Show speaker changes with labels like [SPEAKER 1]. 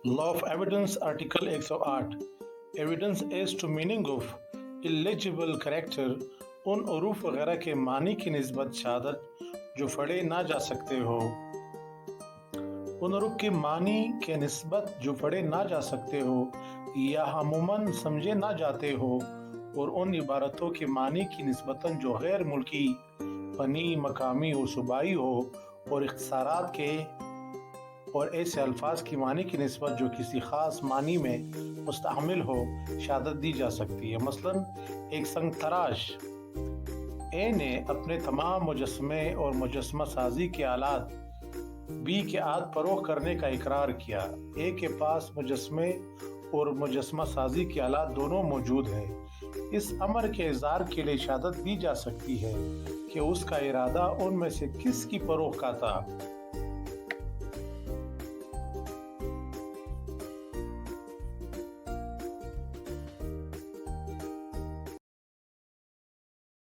[SPEAKER 1] Law of Evidence Article 108 Evidence as to meaning of illegible character उन हरूफ वगैरह के मानी की निस्बत शहादत जो पढ़े ना जा सकते हो। उन हरूफ के मानी के निस्बत जो पढ़े ना जा सकते हो या अमूमन समझे ना जाते हो, और उन इबारतों के मानी की निस्बतन जो गैर मुल्की, फनी, मकामी और सूबाई हो, और इख्तिसारात के और ऐसे अल्फाज की मानी की निस्बत जो किसी ख़ास मानी में मुस्तअमिल हो शहादत दी जा सकती है। मसलन एक संग तराश ए ने अपने तमाम मुजस्मे और मुजस्मा साजी के आलात बी के आद फरोख करने का इकरार किया। ए के पास मुजस्मे और मुजस्मा साजी के आलात दोनों मौजूद हैं। इस अमर के इज़हार के लिए शहादत दी जा सकती है कि उसका इरादा उनमें से किस की फरोख का था।